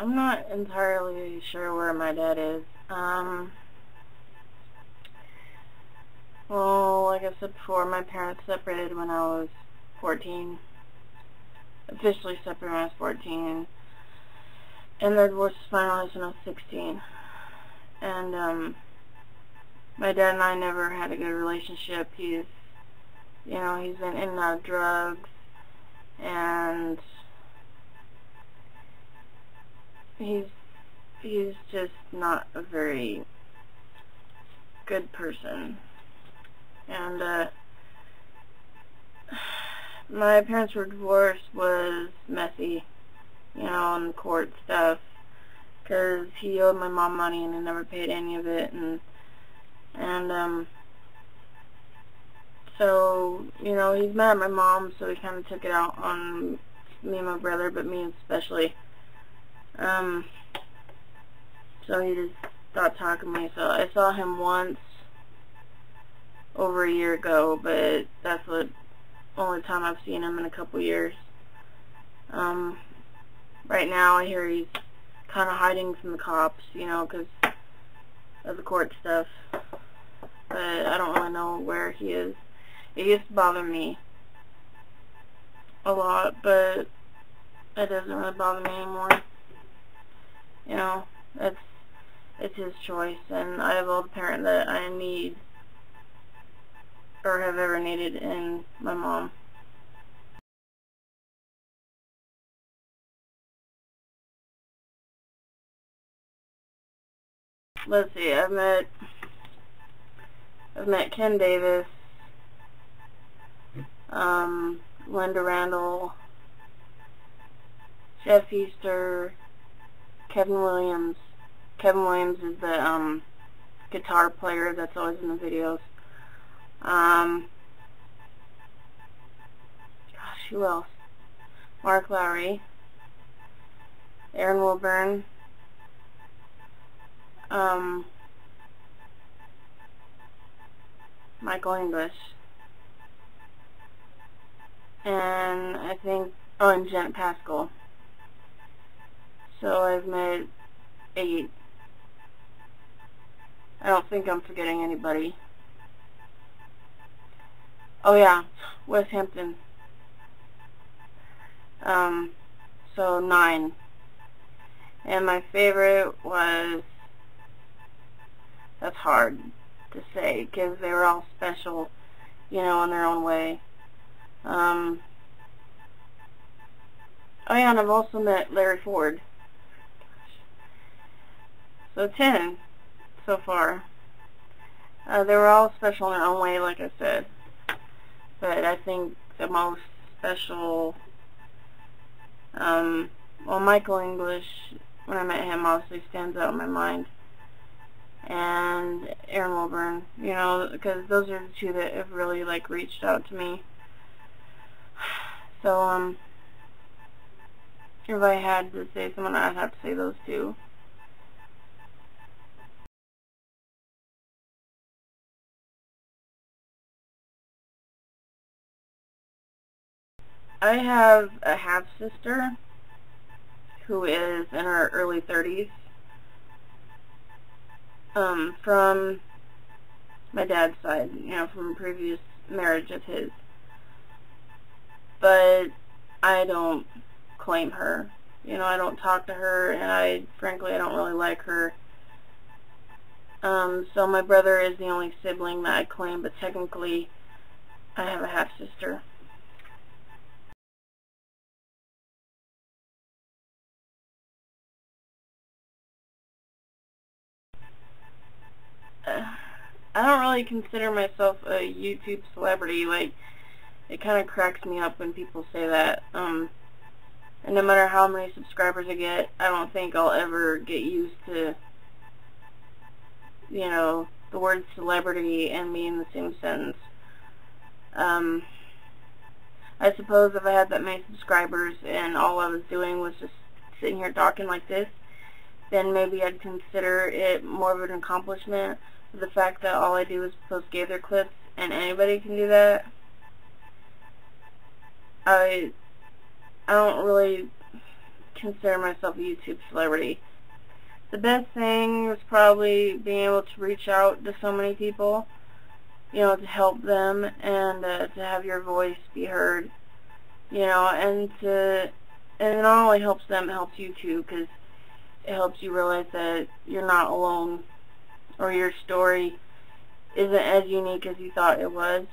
I'm not entirely sure where my dad is. Well, like I said before, my parents separated when I was 14. Officially separated when I was 14. And their divorce was finalized when I was 16. And, my dad and I never had a good relationship. He's been in and out of drugs, and he's just not a very good person. And my parents were divorced was messy, and court stuff, because he owed my mom money and he never paid any of it, and so, he's mad at my mom, so he kind of took it out on me and my brother, but me especially. So he just stopped talking to me. So I saw him once over a year ago, but that's the only time I've seen him in a couple years. Right now I hear he's kind of hiding from the cops, because of the court stuff. But I don't really know where he is. It used to bother me a lot, but it doesn't really bother me anymore. It's his choice, and I have all the parent that I need or have ever needed in my mom. Let's see, I've met Ken Davis, Linda Randall, Jeff Easter, Kevin Williams. Kevin Williams is the guitar player that's always in the videos. Gosh, who else? Mark Lowry, Aaron Wilburn, Michael English, and I think, and Jen Pascal. So I've met 8. I don't think I'm forgetting anybody. Oh yeah, West Hampton. So 9. And my favorite was, that's hard to say, because they were all special, in their own way. Oh yeah, and I've also met Larry Ford. So 10 so far. They were all special in their own way, like I said. But I think the most special, well, Michael English, when I met him, obviously stands out in my mind. And Aaron Wilburn, because those are the 2 that have really, reached out to me. So, if I had to say someone, I'd have to say those 2. I have a half-sister who is in her early 30s, from my dad's side, from a previous marriage of his. But I don't claim her. I don't talk to her, and frankly, I don't really like her. So my brother is the only sibling that I claim, but technically, I have a half-sister. I don't really consider myself a YouTube celebrity. It kind of cracks me up when people say that. And no matter how many subscribers I get, I don't think I'll ever get used to, the word celebrity and me in the same sentence. I suppose if I had that many subscribers and all I was doing was just sitting here talking like this, then maybe I'd consider it more of an accomplishment. The fact that all I do is post Gaither clips and anybody can do that, I don't really consider myself a YouTube celebrity. The best thing was probably being able to reach out to so many people, you know, to help them, and to have your voice be heard, you know, and it not only helps them, it helps you too, because it helps you realize that you're not alone, or your story isn't as unique as you thought it was.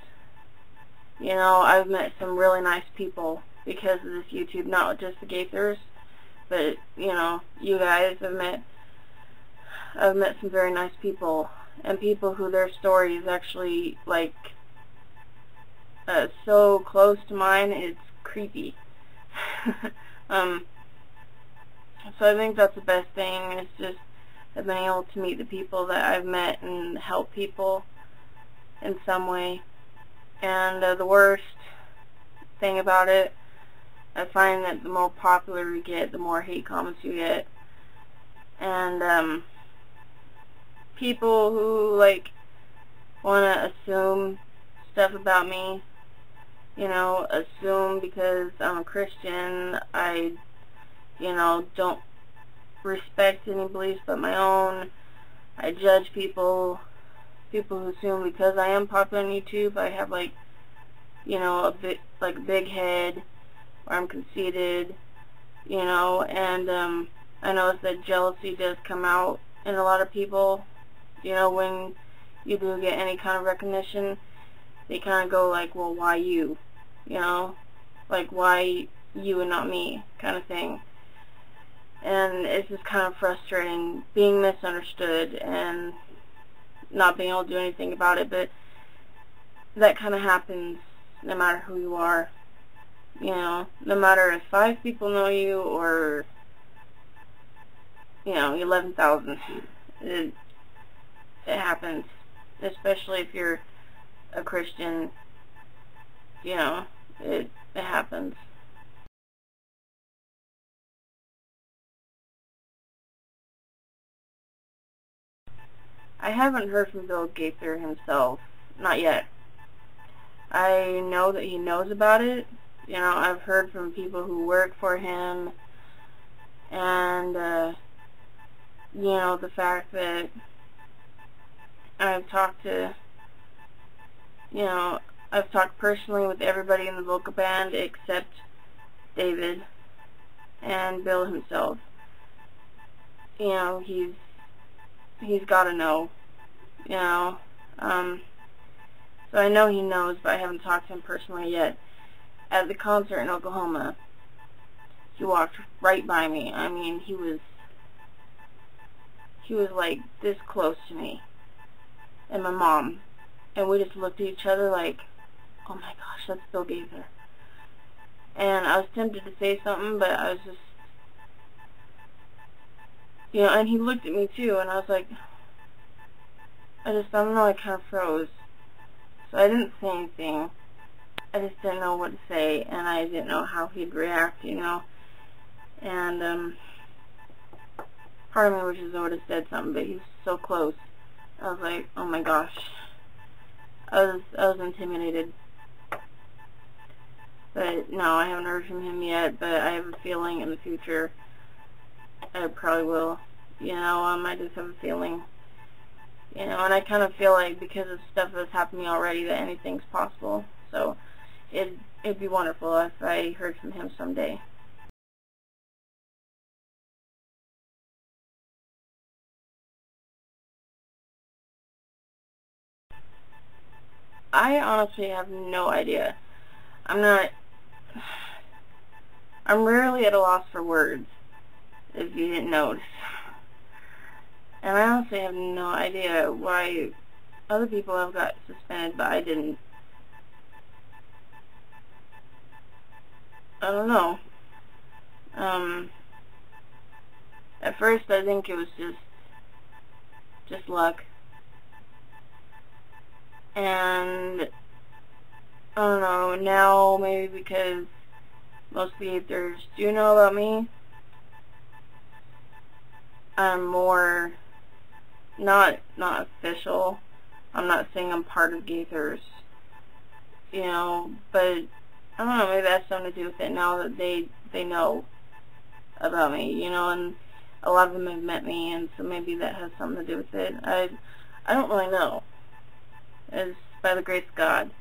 You know, I've met some really nice people because of this YouTube, not just the Gaithers, but, you know, you guys. I've met some very nice people, and people who their story is actually, like, so close to mine, it's creepy. So I think that's the best thing, is just I've been able to meet the people that I've met and help people in some way. And the worst thing about it, I find that the more popular you get, the more hate comments you get. And people who, like, want to assume stuff about me, you know, assume because I'm a Christian, I, you know, don't respect any beliefs but my own. I judge people who assume because I am popular on YouTube, I have, like, you know, a big head, or I'm conceited, you know. And I notice that jealousy does come out in a lot of people, you know, when you do get any kind of recognition. They kind of go like, well, why you? You know, like, why you and not me, kind of thing. And it's just kind of frustrating being misunderstood and not being able to do anything about it. But that kind of happens no matter who you are. You know, no matter if 5 people know you or, you know, 11,000. It happens, especially if you're a Christian. You know, it happens. I haven't heard from Bill Gaither himself, not yet. I know that he knows about it. You know, I've heard from people who work for him, and you know, the fact that I've talked to, you know, I've talked personally with everybody in the vocal band except David and Bill himself. You know, he's got to know, you know. So I know he knows, but I haven't talked to him personally yet. At the concert in Oklahoma, he walked right by me. I mean, he was like this close to me and my mom, and we just looked at each other like, oh my gosh, that's Bill Gaither. And I was tempted to say something, but I was just, you know, and he looked at me too, and I was like, I don't know, I kind of froze. So I didn't say anything. I just didn't know what to say, and I didn't know how he'd react, you know. And part of me wishes I would have said something, but he was so close. I was like, oh my gosh. I was intimidated. But no, I haven't heard from him yet, but I have a feeling in the future I probably will. You know, I just have a feeling. You know, and I kind of feel like because of stuff that's happened to me already that anything's possible. So it'd be wonderful if I heard from him someday. I honestly have no idea. I'm rarely at a loss for words, if you didn't notice. And I honestly have no idea why other people have got suspended, but I didn't. I don't know. At first I think it was just luck. And I don't know, now maybe because most Gaithers do know about me, I'm more not official. I'm not saying I'm part of Gaithers, you know, but I don't know, maybe that's something to do with it now that they know about me, you know, and a lot of them have met me, and so maybe that has something to do with it. I don't really know. It's by the grace of God.